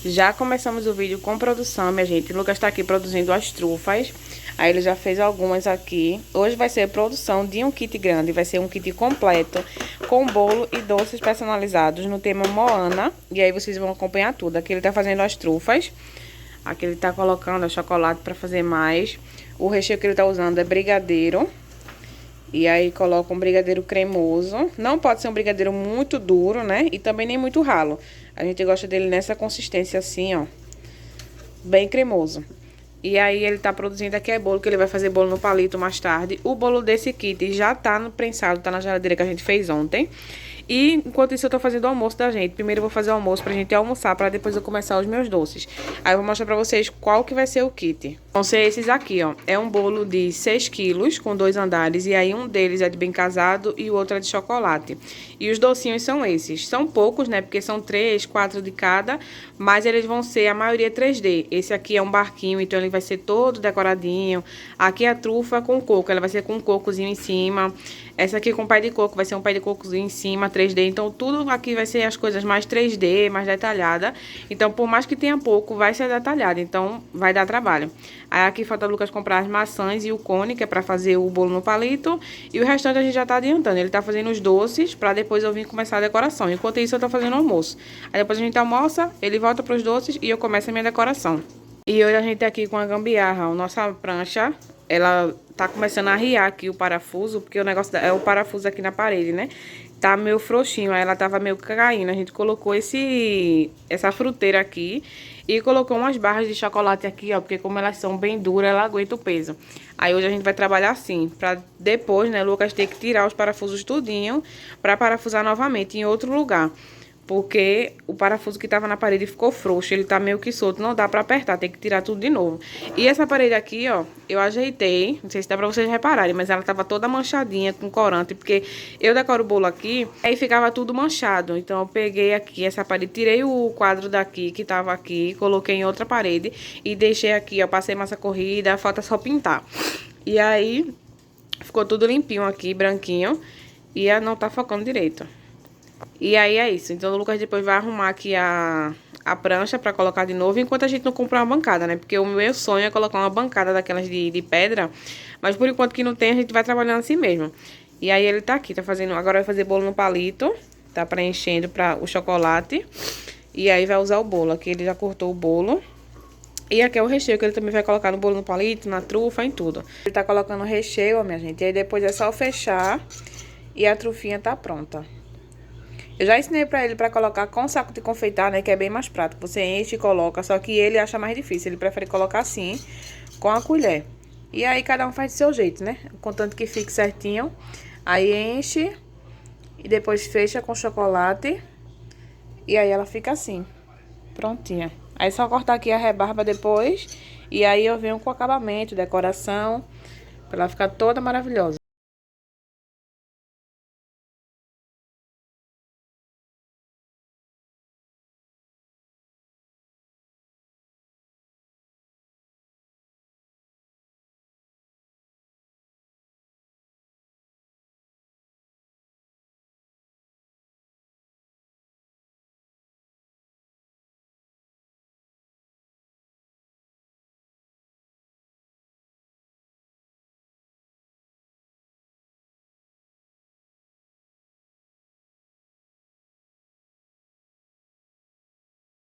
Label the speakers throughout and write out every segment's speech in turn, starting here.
Speaker 1: Já começamos o vídeo com produção, minha gente. O Lucas tá aqui produzindo as trufas. Aí ele já fez algumas aqui. Hoje vai ser a produção de um kit grande. Vai ser um kit completo com bolo e doces personalizados no tema Moana. E aí vocês vão acompanhar tudo. Aqui ele tá fazendo as trufas. Aqui ele tá colocando o chocolate pra fazer mais. O recheio que ele tá usando é brigadeiro. E aí coloca um brigadeiro cremoso. Não pode ser um brigadeiro muito duro, né? E também nem muito ralo. A gente gosta dele nessa consistência assim, ó. Bem cremoso. E aí ele tá produzindo aqui bolo, que ele vai fazer bolo no palito mais tarde. O bolo desse kit já tá no prensado, tá na geladeira que a gente fez ontem. E enquanto isso eu tô fazendo o almoço da gente. Primeiro eu vou fazer o almoço pra gente almoçar, pra depois eu começar os meus doces. Aí eu vou mostrar pra vocês qual que vai ser o kit. Vão ser esses aqui, ó. É um bolo de 6 quilos, com 2 andares. E aí um deles é de bem casado e o outro é de chocolate. E os docinhos são esses. São poucos, né? Porque são 3, 4 de cada. Mas eles vão ser, a maioria 3D. Esse aqui é um barquinho, então ele vai ser todo decoradinho. Aqui é a trufa com coco, ela vai ser com um cocozinho em cima. Essa aqui com pai de coco, vai ser um pai de cocozinho em cima, 3D. Então, tudo aqui vai ser as coisas mais 3D, mais detalhada. Então, por mais que tenha pouco, vai ser detalhado. Então, vai dar trabalho. Aí, aqui falta o Lucas comprar as maçãs e o cone, que é pra fazer o bolo no palito. E o restante a gente já tá adiantando. Ele tá fazendo os doces, pra depois eu vir começar a decoração. Enquanto isso, eu tô fazendo o almoço. Aí, depois a gente almoça, ele volta pros doces e eu começo a minha decoração. E hoje a gente tá aqui com a gambiarra, a nossa prancha. Ela tá começando a arriar aqui o parafuso, porque o negócio é o parafuso aqui na parede, né? Tá meio frouxinho, aí ela tava meio caindo. A gente colocou essa fruteira aqui e colocou umas barras de chocolate aqui, ó, porque como elas são bem duras, ela aguenta o peso. Aí hoje a gente vai trabalhar assim, pra depois, né, o Lucas ter que tirar os parafusos tudinho pra parafusar novamente em outro lugar. Porque o parafuso que tava na parede ficou frouxo, ele tá meio que solto, não dá pra apertar, tem que tirar tudo de novo. E essa parede aqui, ó, eu ajeitei, não sei se dá pra vocês repararem, mas ela tava toda manchadinha com corante, porque eu decoro o bolo aqui, aí ficava tudo manchado. Então eu peguei aqui essa parede, tirei o quadro daqui, que tava aqui, coloquei em outra parede e deixei aqui, ó, passei massa corrida, falta só pintar. E aí, ficou tudo limpinho aqui, branquinho, e não tá focando direito. E aí é isso. Então o Lucas depois vai arrumar aqui a prancha pra colocar de novo, enquanto a gente não comprar uma bancada, né? Porque o meu sonho é colocar uma bancada daquelas de pedra, mas por enquanto que não tem, a gente vai trabalhando assim mesmo. E aí ele tá aqui, tá fazendo, agora vai fazer bolo no palito, tá preenchendo pra o chocolate. E aí vai usar o bolo. Aqui ele já cortou o bolo. E aqui é o recheio que ele também vai colocar no bolo no palito, na trufa, em tudo. Ele tá colocando o recheio, ó, minha gente. E aí depois é só fechar e a trufinha tá pronta. Eu já ensinei pra ele pra colocar com saco de confeitar, né? Que é bem mais prático. Você enche e coloca, só que ele acha mais difícil. Ele prefere colocar assim, com a colher. E aí cada um faz do seu jeito, né? Contanto que fique certinho. Aí enche e depois fecha com chocolate. E aí ela fica assim, prontinha. Aí é só cortar aqui a rebarba depois. E aí eu venho com acabamento, decoração, pra ela ficar toda maravilhosa.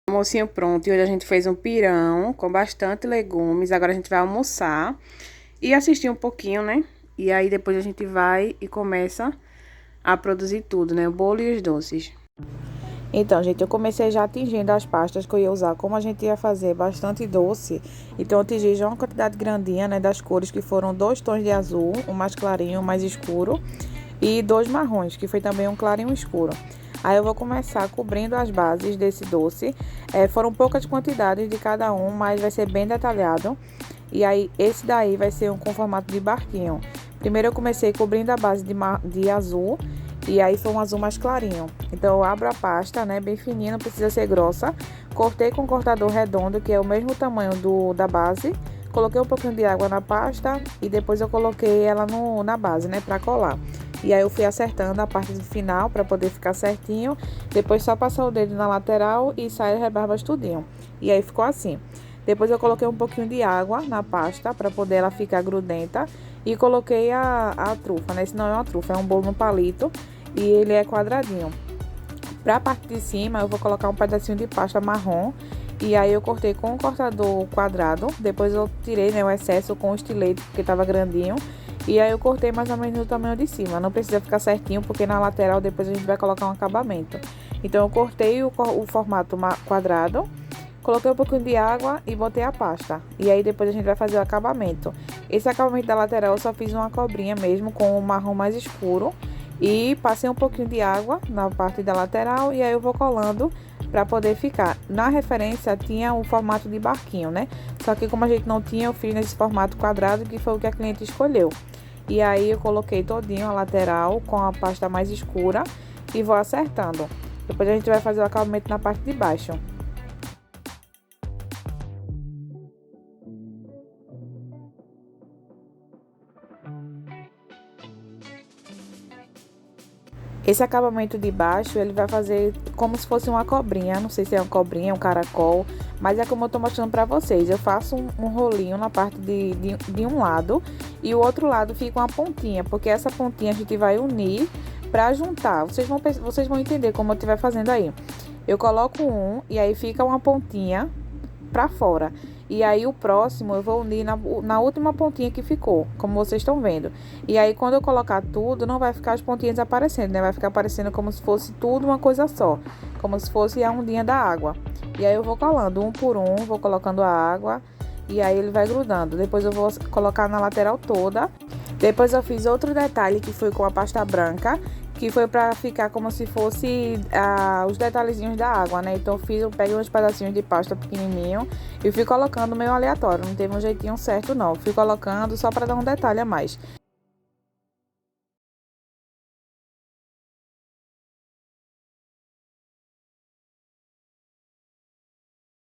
Speaker 1: Almocinho pronto, e hoje a gente fez um pirão com bastante legumes. Agora a gente vai almoçar e assistir um pouquinho, né? E aí depois a gente vai e começa a produzir tudo, né? O bolo e os doces. Então, gente, eu comecei já atingindo as pastas que eu ia usar. Como a gente ia fazer bastante doce, então eu atingi já uma quantidade grandinha, né, das cores, que foram 2 tons de azul, um mais clarinho, um mais escuro, e 2 marrons, que foi também um claro e um escuro. Aí eu vou começar cobrindo as bases desse doce. Foram poucas quantidades de cada um, mas vai ser bem detalhado. E aí esse daí vai ser com formato de barquinho. Primeiro eu comecei cobrindo a base de azul. E aí foi um azul mais clarinho. Então eu abro a pasta, né, bem fininha, não precisa ser grossa. Cortei com um cortador redondo, que é o mesmo tamanho da base. Coloquei um pouquinho de água na pasta e depois eu coloquei ela na base, né, pra colar. E aí eu fui acertando a parte do final para poder ficar certinho. Depois só passar o dedo na lateral e sai as rebarbas tudinho. E aí ficou assim. Depois eu coloquei um pouquinho de água na pasta para poder ela ficar grudenta. E coloquei a trufa, né? Esse não é uma trufa, é um bolo no palito. E ele é quadradinho. Para a parte de cima eu vou colocar um pedacinho de pasta marrom. E aí eu cortei com um cortador quadrado. Depois eu tirei, né, o excesso com o estilete porque estava grandinho. E aí eu cortei mais ou menos o tamanho de cima. Não precisa ficar certinho porque na lateral depois a gente vai colocar um acabamento. Então eu cortei o formato quadrado. Coloquei um pouquinho de água e botei a pasta. E aí depois a gente vai fazer o acabamento. Esse acabamento da lateral eu só fiz uma cobrinha mesmo com o marrom mais escuro. E passei um pouquinho de água na parte da lateral e aí eu vou colando para poder ficar. Na referência tinha o formato de barquinho, né? Só que como a gente não tinha, eu fiz nesse formato quadrado que foi o que a cliente escolheu. E aí eu coloquei todinho a lateral com a pasta mais escura e vou acertando. Depois a gente vai fazer o acabamento na parte de baixo. Esse acabamento de baixo, ele vai fazer como se fosse uma cobrinha. Não sei se é uma cobrinha, um caracol, mas é como eu tô mostrando pra vocês. Eu faço um rolinho na parte de um lado e o outro lado fica uma pontinha, porque essa pontinha a gente vai unir pra juntar. Vocês vão entender como eu estiver fazendo aí. Eu coloco um e aí fica uma pontinha para fora. E aí o próximo eu vou unir na última pontinha que ficou, como vocês estão vendo. E aí quando eu colocar tudo, não vai ficar as pontinhas aparecendo, né? Vai ficar aparecendo como se fosse tudo uma coisa só, como se fosse a ondinha da água. E aí eu vou colando um por um, vou colocando a água e aí ele vai grudando. Depois eu vou colocar na lateral toda. Depois eu fiz outro detalhe que foi com a pasta branca, que foi pra ficar como se fosse os detalhezinhos da água, né? Então eu peguei uns pedacinhos de pasta pequenininho e fui colocando meio aleatório, não teve um jeitinho certo não. Fui colocando só pra dar um detalhe a mais.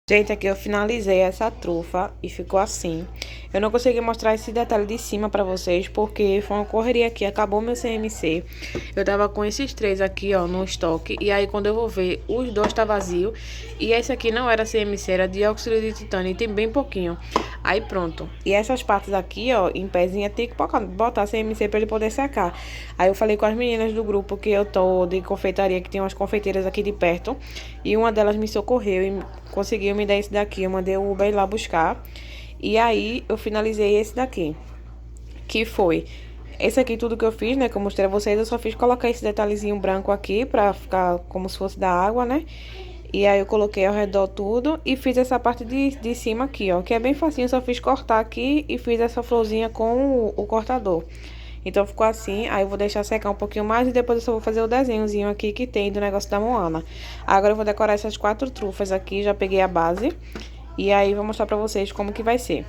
Speaker 1: Gente, aqui eu finalizei essa trufa e ficou assim. Eu não consegui mostrar esse detalhe de cima pra vocês, porque foi uma correria aqui, acabou meu CMC. Eu tava com esses três aqui, ó, no estoque. E aí, quando eu vou ver, os dois tá vazio. E esse aqui não era CMC, era dióxido de titânio, e tem bem pouquinho. Aí, pronto. E essas partes aqui, ó, em pezinha, tem que botar CMC pra ele poder secar. Aí eu falei com as meninas do grupo que eu tô de confeitaria, que tem umas confeiteiras aqui de perto. E uma delas me socorreu e conseguiu me dar esse daqui. Eu mandei o Uber ir lá buscar. E aí eu finalizei esse daqui. Que foi esse aqui, tudo que eu fiz, né? Que eu mostrei a vocês. Eu só fiz colocar esse detalhezinho branco aqui pra ficar como se fosse da água, né? E aí eu coloquei ao redor tudo e fiz essa parte de cima aqui, ó. Que é bem facinho, só fiz cortar aqui e fiz essa florzinha com o cortador. Então ficou assim, aí eu vou deixar secar um pouquinho mais e depois eu só vou fazer o desenhozinho aqui que tem do negócio da Moana. Agora eu vou decorar essas 4 trufas aqui, já peguei a base. E aí vou mostrar pra vocês como que vai ser.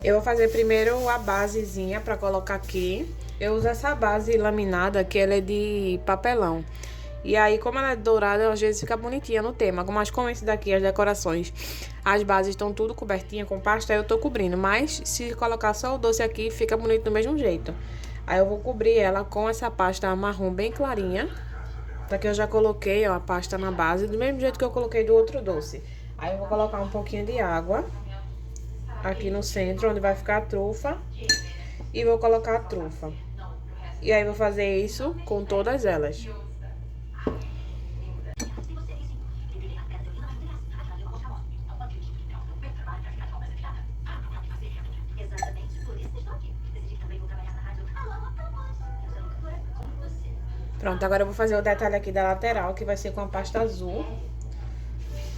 Speaker 1: Eu vou fazer primeiro a basezinha pra colocar aqui. Eu uso essa base laminada, que ela é de papelão. E aí, como ela é dourada, às vezes fica bonitinha no tema. Mas como esse daqui, as decorações, as bases estão tudo cobertinha com pasta, eu tô cobrindo. Mas se colocar só o doce aqui, fica bonito do mesmo jeito. Aí eu vou cobrir ela com essa pasta marrom bem clarinha. Daqui eu já coloquei, ó, a pasta na base, do mesmo jeito que eu coloquei do outro doce. Aí eu vou colocar um pouquinho de água aqui no centro, onde vai ficar a trufa. E vou colocar a trufa. E aí vou fazer isso com todas elas. Pronto, agora eu vou fazer o detalhe aqui da lateral, que vai ser com a pasta azul.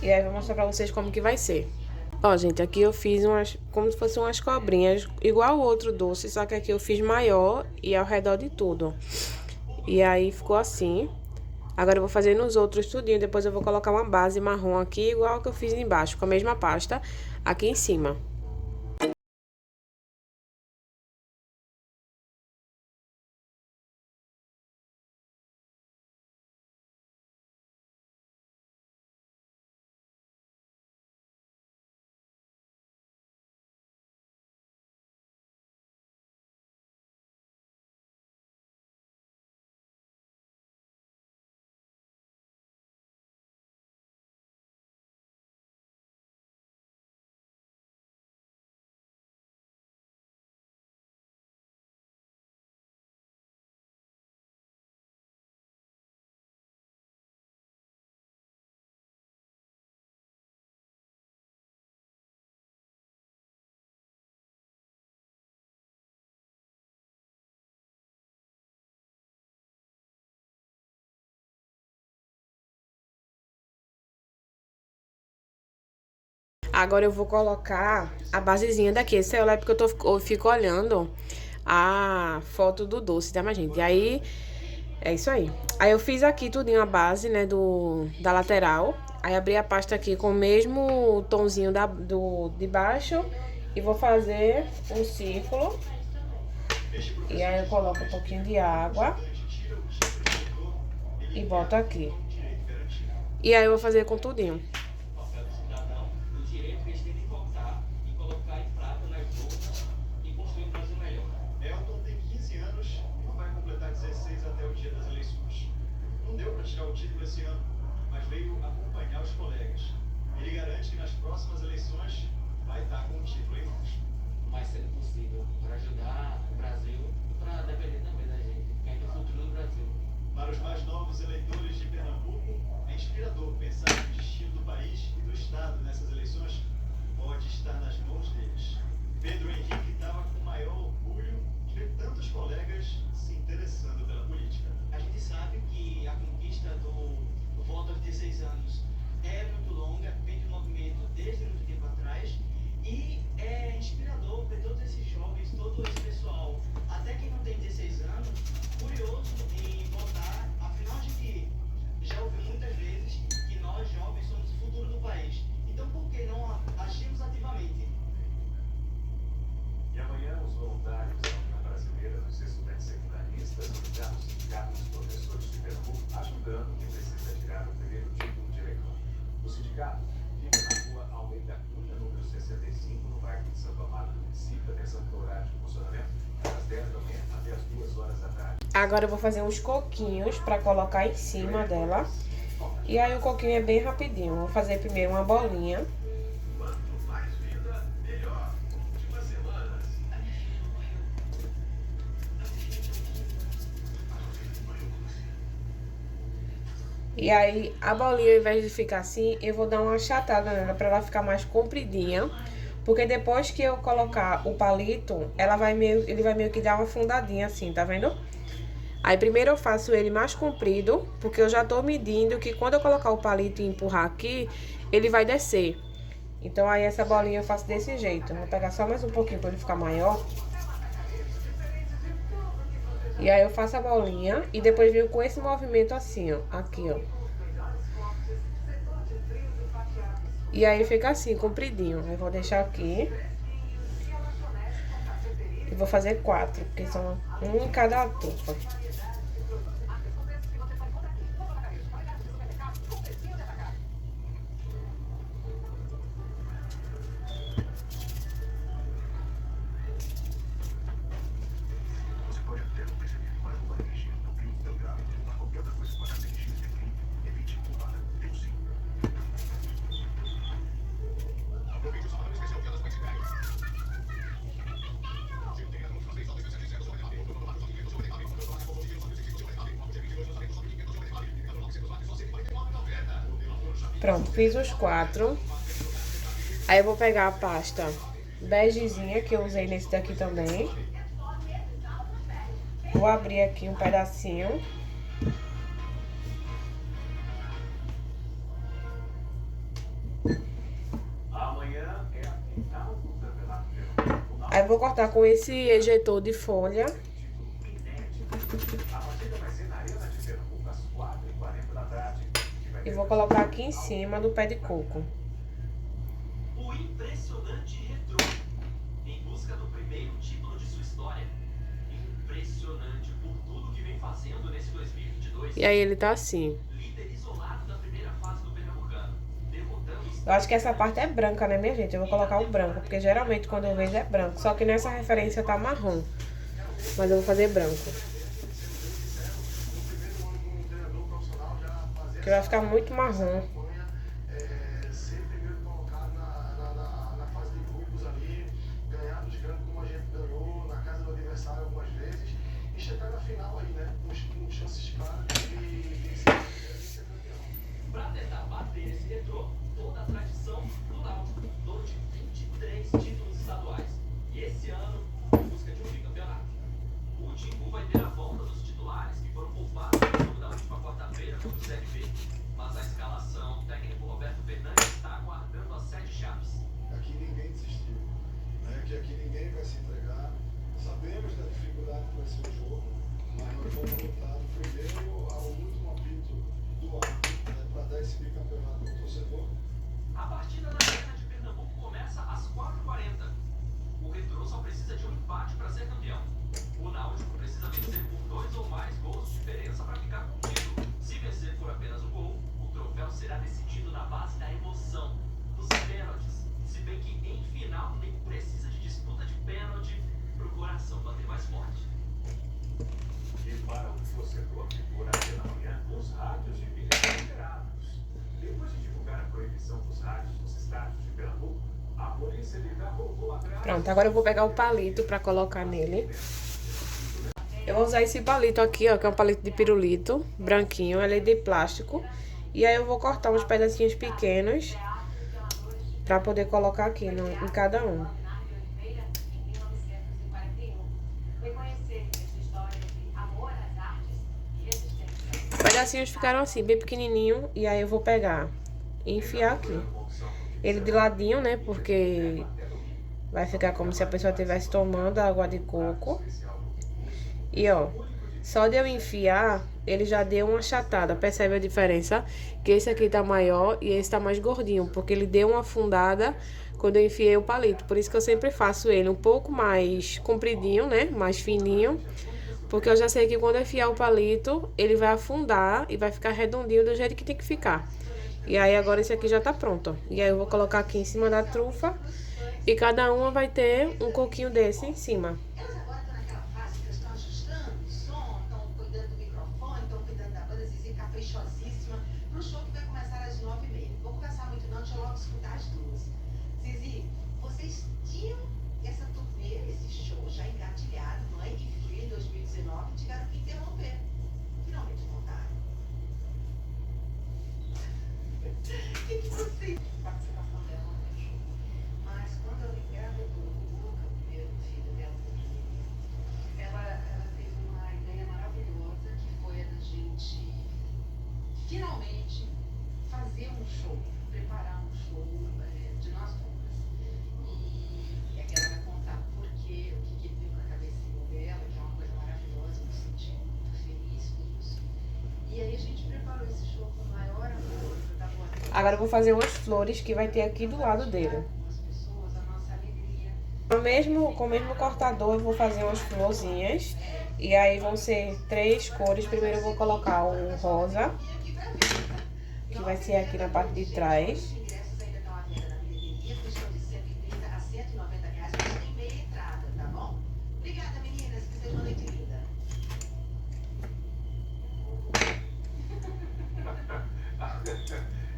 Speaker 1: E aí eu vou mostrar pra vocês como que vai ser. Ó, gente, aqui eu fiz umas, como se fossem umas cobrinhas, igual o outro doce, só que aqui eu fiz maior e ao redor de tudo. E aí ficou assim. Agora eu vou fazer nos outros tudinho, depois eu vou colocar uma base marrom aqui, igual que eu fiz embaixo, com a mesma pasta, aqui em cima. Agora eu vou colocar a basezinha daqui. Esse celular é porque eu fico olhando a foto do doce, tá, minha gente? E aí, é isso aí. Aí eu fiz aqui tudinho a base, né, da lateral. Aí abri a pasta aqui com o mesmo tomzinho de baixo. E vou fazer um círculo. E aí eu coloco um pouquinho de água. E boto aqui. E aí eu vou fazer com tudinho.
Speaker 2: Elton tem 15 anos e vai completar 16 até o dia das eleições. Não deu para tirar o título esse ano, mas veio acompanhar os colegas. Ele garante que nas próximas eleições vai estar com o título em mãos.
Speaker 3: O mais cedo possível, para ajudar o Brasil e para depender também da gente, que é o futuro do Brasil.
Speaker 2: Para os mais novos eleitores de Pernambuco, é inspirador pensar que o destino do país e do Estado nessas eleições pode estar nas mãos deles. Pedro Henrique estava com o maior orgulho de ver tantos colegas se interessando pela política.
Speaker 3: A gente sabe que a conquista do voto aos 16 anos é muito longa, vem de um movimento desde muito tempo atrás, e é inspirador ver todos esses jovens, todo esse pessoal, até quem não tem 16 anos, curioso em votar. Afinal, a gente já ouviu muitas vezes que nós jovens somos o futuro do país. Então, por que não agirmos ativamente?
Speaker 2: E amanhã os voluntários da União Brasileira dos Estudantes Secundaristas ligaram os sindicatos dos professores de Pernambuco ajudando quem precisa tirar o primeiro título de eleitor. O sindicato fica na rua Almeida Cunha, número 65, no bairro de Santo Amaro do município, atenção para o horário de funcionamento, das 10 da manhã até as 2 horas da tarde.
Speaker 1: Agora eu vou fazer uns coquinhos pra colocar em cima dela. E aí o coquinho é bem rapidinho. Vou fazer primeiro uma bolinha.
Speaker 2: Quanto mais vida, melhor. Últimas semanas.
Speaker 1: E aí a bolinha, ao invés de ficar assim, eu vou dar uma achatada nela pra ela ficar mais compridinha. Porque depois que eu colocar o palito, ele vai meio que dar uma afundadinha assim, tá vendo? Aí primeiro eu faço ele mais comprido, porque eu já tô medindo que quando eu colocar o palito e empurrar aqui, ele vai descer. Então aí essa bolinha eu faço desse jeito. Vou pegar só mais um pouquinho pra ele ficar maior. E aí eu faço a bolinha e depois venho com esse movimento assim, ó. Aqui, ó. E aí fica assim, compridinho. Eu vou deixar aqui. E vou fazer 4, porque são um em cada tufa.
Speaker 2: Você pode até não perceber, mas uma energia no clima tão grave, qualquer outra coisa pode ter energia de clima, evite culpada, tem sim. Aproveite o sábado especial Dia das Mães Cidades.
Speaker 1: Pronto, fiz os 4. Aí eu vou pegar a pasta begezinha que eu usei nesse daqui também. Vou abrir aqui um pedacinho.
Speaker 2: Amanhã é a final do campeonato.
Speaker 1: Aí eu vou cortar com esse ejetor de folha.
Speaker 2: A partida vai ser na Arena de Pernambuco às 4h40 da tarde.
Speaker 1: E vou colocar aqui em cima do pé de coco.
Speaker 3: O impressionante retrô, em busca do primeiro título de sua história. Impressionante por tudo que vem fazendo nesse 2022.
Speaker 1: E aí ele tá assim.
Speaker 3: Líder isolado da primeira fase do Pernambucano, derrotando os...
Speaker 1: Eu acho que essa parte é branca, né, minha gente? Eu vou colocar o branco, porque geralmente quando eu vejo é branco. Só que nessa referência tá marrom. Mas eu vou fazer branco. Que vai ficar muito marrom.
Speaker 2: Ser primeiro colocado na fase de grupos ali, ganhar dos grandes como a gente ganhou, na casa do adversário algumas vezes, e chegar na final aí, né? Com chances claras de ser campeão.
Speaker 3: Pra tentar bater esse retrô, toda a tradição do Náutico, dono de 23 títulos estaduais. E esse ano, em busca de um bicampeonato. O Timbu vai ter a volta dos titulares que foram poupados no jogo da última quarta-feira contra o Série B. Mas a escalação, o técnico Roberto Fernandes está aguardando as 7 chaves.
Speaker 4: final nem precisa de disputa de pênalti pro coração bater mais forte.
Speaker 2: E para o torcedor que for até na manhã, os rádios de pilha são liberados. Depois de divulgar a proibição dos rádios nos estádios de Pernambuco, a polícia militar voltou atrás.
Speaker 1: Pronto, agora eu vou pegar o palito pra colocar nele. Eu vou usar esse palito aqui, ó, que é um palito de pirulito, branquinho, ele é de plástico. E aí eu vou cortar uns pedacinhos pequenos pra poder colocar aqui em cada um. Os pedacinhos ficaram assim, bem pequenininho, e aí eu vou pegar e enfiar aqui. Ele de ladinho, né, porque vai ficar como se a pessoa estivesse tomando água de coco. E ó, só de eu enfiar, ele já deu uma achatada. Percebe a diferença? Que esse aqui tá maior e esse tá mais gordinho, porque ele deu uma afundada quando eu enfiei o palito. Por isso que eu sempre faço ele um pouco mais compridinho, né, mais fininho. Porque eu já sei que quando eu enfiar o palito, ele vai afundar e vai ficar redondinho do jeito que tem que ficar. E aí agora esse aqui já tá pronto, ó. E aí eu vou colocar aqui em cima da trufa. E cada uma vai ter um coquinho desse em cima.
Speaker 5: Elas agora estão naquela fase que elas estão ajustando o som, estão cuidando do microfone, estão cuidando da banda, Zizi caprichosíssima, pro show que vai começar às 9h30. Não vou conversar muito não, deixa eu logo escutar as duas. Zizi, vocês tinham essa turnê, esse show já engatilhado, não é? E Free em 2019, tiveram que interromper. Finalmente voltaram. O que vocês... participação dela no show. Mas quando eu me engravidou do Luca, o primeiro filho dela, ela teve uma ideia maravilhosa que foi a da gente finalmente fazer um show, preparar um show de nós duas. E aqui ela vai contar por quê, o que veio na cabecinha dela, que é uma coisa maravilhosa, eu me senti muito feliz por isso. E aí a gente preparou esse show com o maior amor, da boa.
Speaker 1: Agora eu vou fazer umas flores que vai ter aqui do lado dele. Com o mesmo cortador eu vou fazer umas florzinhas. E aí vão ser 3 cores. Primeiro eu vou colocar o rosa, que vai ser aqui na parte de trás.
Speaker 5: Ingressos ainda estão à venda na bilheteria, custam de 130 a 190 reais, mas tem meia entrada, tá bom? Obrigada, meninas, que seja uma noite linda.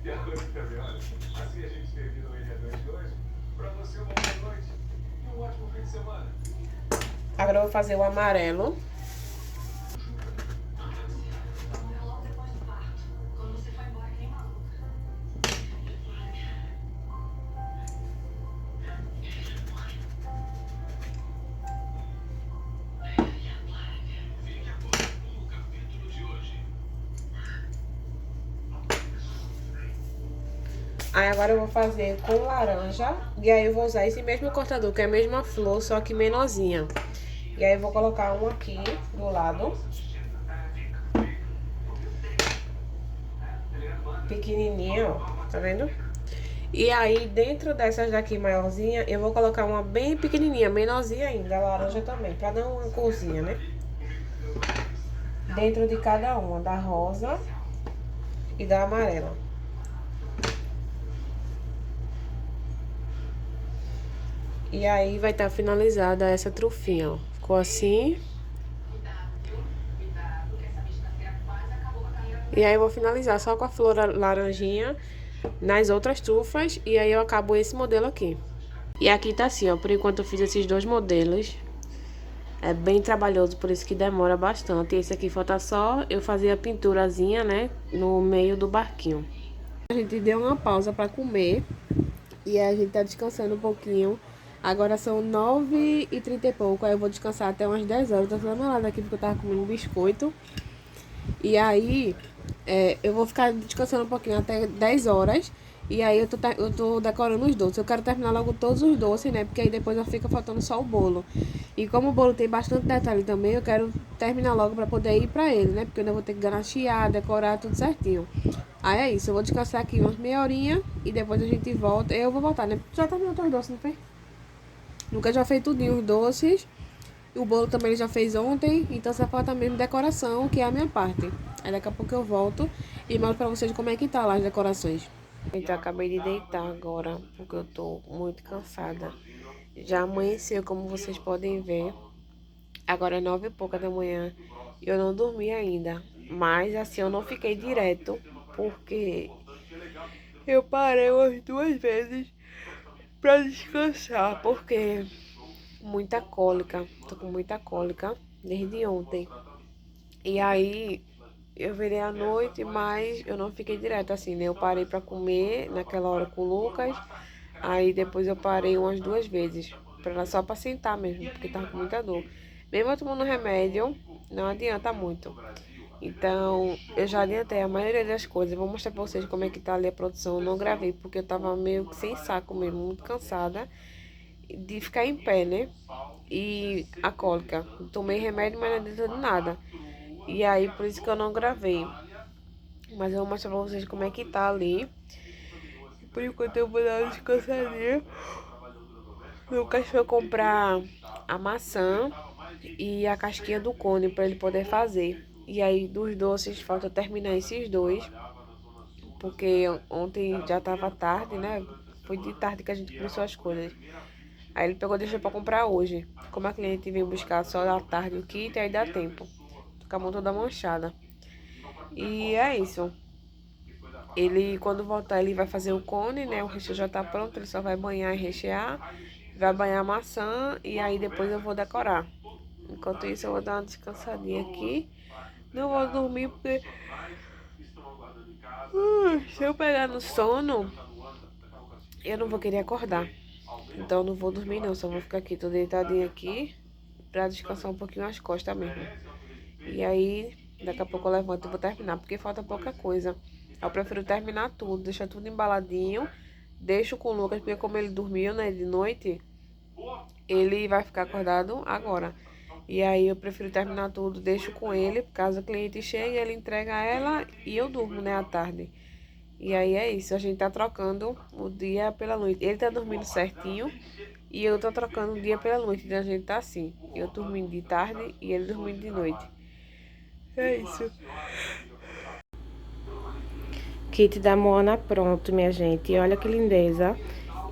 Speaker 2: E agora também, olha, assim a gente termina o Ilha de hoje. Pra você, uma boa noite e um ótimo fim de semana.
Speaker 1: Agora eu vou fazer o amarelo.
Speaker 5: Logo depois do parto, quando você foi embora que nem maluca.
Speaker 2: Fique agora com o capítulo de hoje.
Speaker 1: Aí agora eu vou fazer com laranja. E aí eu vou usar esse mesmo cortador, que é a mesma flor, só que menorzinha. E aí eu vou colocar um aqui do lado. Pequenininha, ó. Tá vendo? E aí dentro dessas daqui maiorzinha, eu vou colocar uma bem pequenininha, menorzinha ainda, a laranja também, pra dar uma corzinha, né? Dentro de cada uma, da rosa e da amarela. E aí vai estar finalizada essa trufinha, ó. Ficou assim. E aí eu vou finalizar só com a flor laranjinha nas outras trufas. E aí eu acabo esse modelo aqui. E aqui tá assim, ó. Por enquanto eu fiz esses 2 modelos. É bem trabalhoso, por isso que demora bastante. Esse aqui falta só eu fazer a pinturazinha, né? No meio do barquinho. A gente deu uma pausa pra comer. E aí a gente tá descansando um pouquinho. Agora são 9h30 e pouco, aí eu vou descansar até umas 10 horas. Tô dando uma olhada aqui porque eu tava comendo um biscoito. E aí, eu vou ficar descansando um pouquinho até 10 horas. E aí eu tô decorando os doces. Eu quero terminar logo todos os doces, né? Porque aí depois fica faltando só o bolo. E como o bolo tem bastante detalhe também, eu quero terminar logo pra poder ir pra ele, né? Porque eu ainda vou ter que ganachear, decorar tudo certinho. Aí é isso, eu vou descansar aqui umas meia horinha e depois a gente volta. Eu vou voltar, né? Já terminou os doces, não foi? Nunca já fez tudinho os doces. O bolo também ele já fez ontem. Então só falta mesmo decoração, que é a minha parte. Aí daqui a pouco eu volto e mostro pra vocês como é que tá lá as decorações. Então eu acabei de deitar agora, porque eu tô muito cansada.
Speaker 6: Já amanheceu, como vocês podem ver. Agora é 9h pouca da manhã. E eu não dormi ainda. Mas assim, eu não fiquei direto, porque eu parei umas 2 vezes pra descansar. Porque muita cólica. Tô com muita cólica desde ontem. E aí eu virei à noite, mas eu não fiquei direto assim, né? Eu parei pra comer naquela hora com o Lucas. Aí depois eu parei umas 2 vezes, só pra sentar mesmo, porque tava com muita dor. Mesmo eu tomando remédio, não adianta muito. Então, eu já adiantei a maioria das coisas. Eu vou mostrar pra vocês como é que tá ali a produção. Eu não gravei, porque eu tava meio que sem saco mesmo, muito cansada de ficar em pé, né? E a cólica. Tomei remédio, mas não adiantou de nada. E aí, por isso que eu não gravei. Mas eu vou mostrar pra vocês como é que tá ali. Por enquanto eu vou dar uma descansadinha. O Lucas foi comprar a maçã e a casquinha do cone pra ele poder fazer. E aí, dos doces, falta terminar esses dois. Porque ontem já tava tarde, né? Foi de tarde que a gente começou as coisas. Aí ele pegou e deixou pra comprar hoje. Como a cliente veio buscar só da tarde o kit, aí dá tempo. Tô com a mão toda manchada. E é isso. Ele, quando voltar, ele vai fazer o cone, né? O recheio já tá pronto, ele só vai banhar e rechear. Vai banhar a maçã e aí depois eu vou decorar. Enquanto isso, eu vou dar uma descansadinha aqui. Não vou dormir porque... se eu pegar no sono, eu não vou querer acordar. Então, eu não vou dormir não, só vou ficar aqui. Tô deitadinha aqui pra descansar um pouquinho as costas mesmo. E aí, daqui a pouco eu levanto e vou terminar, porque falta pouca coisa. Eu prefiro terminar tudo, deixar tudo embaladinho. Deixo com o Lucas, porque como ele dormiu, né, de noite, ele vai ficar acordado agora. E aí eu prefiro terminar tudo, deixo com ele, caso o cliente chegue, ele entrega ela e eu durmo, né, à tarde. E aí é isso, a gente tá trocando o dia pela noite. Ele tá dormindo certinho e eu tô trocando o dia pela noite. Então a gente tá assim, eu dormindo de tarde e ele dormindo de noite. É isso. Kit da Moana pronto, minha gente. E olha que lindeza.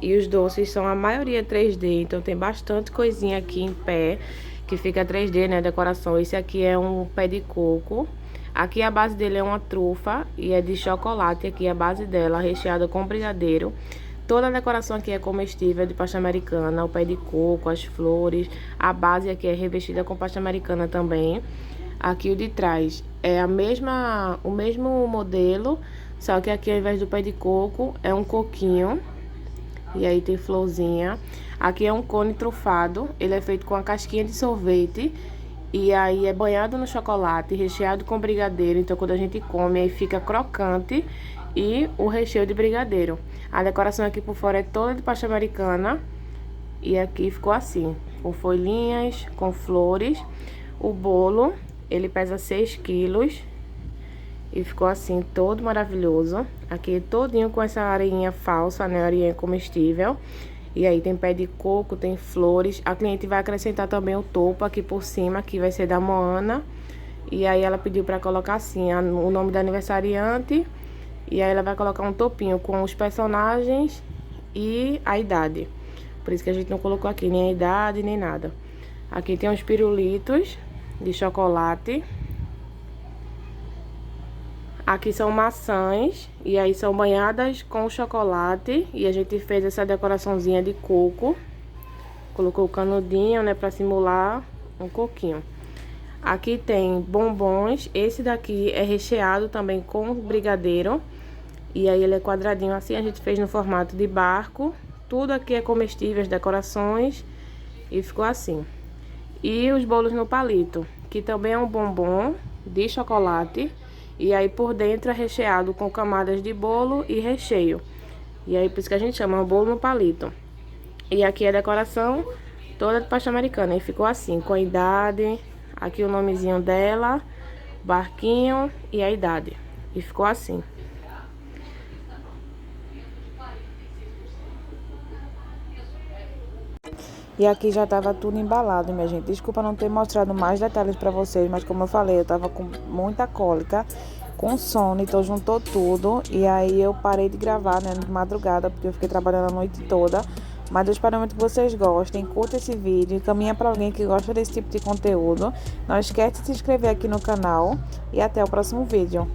Speaker 6: E os doces são a maioria 3D, então tem bastante coisinha aqui em pé, que fica 3D, né, decoração. Esse aqui é um pé de coco. Aqui a base dele é uma trufa e é de chocolate. Aqui a base dela, recheada com brigadeiro. Toda a decoração aqui é comestível, de pasta americana, o pé de coco, as flores. A base aqui é revestida com pasta americana também. Aqui o de trás é o mesmo modelo, só que aqui ao invés do pé de coco é um coquinho. E aí tem florzinha. Aqui é um cone trufado. Ele é feito com a casquinha de sorvete. E aí é banhado no chocolate, recheado com brigadeiro. Então quando a gente come, aí fica crocante. E o recheio de brigadeiro. A decoração aqui por fora é toda de pasta americana. E aqui ficou assim, com folhinhas, com flores. O bolo, ele pesa 6 quilos. E ficou assim, todo maravilhoso. Aqui todinho com essa areinha falsa, né? Areinha comestível. E aí tem pé de coco, tem flores. A cliente vai acrescentar também o topo aqui por cima, que vai ser da Moana. E aí ela pediu pra colocar assim, o nome da aniversariante. E aí ela vai colocar um topinho com os personagens e a idade. Por isso que a gente não colocou aqui nem a idade, nem nada. Aqui tem uns pirulitos de chocolate. Aqui são maçãs, e aí são banhadas com chocolate. E a gente fez essa decoraçãozinha de coco. Colocou o canudinho, né, pra simular um coquinho. Aqui tem bombons. Esse daqui é recheado também com brigadeiro. E aí ele é quadradinho assim, a gente fez no formato de barco. Tudo aqui é comestível, as decorações. E ficou assim. E os bolos no palito, que também é um bombom de chocolate. E aí por dentro é recheado com camadas de bolo e recheio. E aí por isso que a gente chama bolo no palito. E aqui a decoração toda de pasta americana. E ficou assim, com a idade, aqui o nomezinho dela, barquinho e a idade. E ficou assim.
Speaker 1: E aqui já tava tudo embalado, minha gente. Desculpa não ter mostrado mais detalhes pra vocês, mas como eu falei, eu tava com muita cólica, com sono, então juntou tudo. E aí eu parei de gravar, né, de madrugada, porque eu fiquei trabalhando a noite toda. Mas eu espero muito que vocês gostem. Curta esse vídeo, encaminha para alguém que gosta desse tipo de conteúdo. Não esquece de se inscrever aqui no canal e até o próximo vídeo.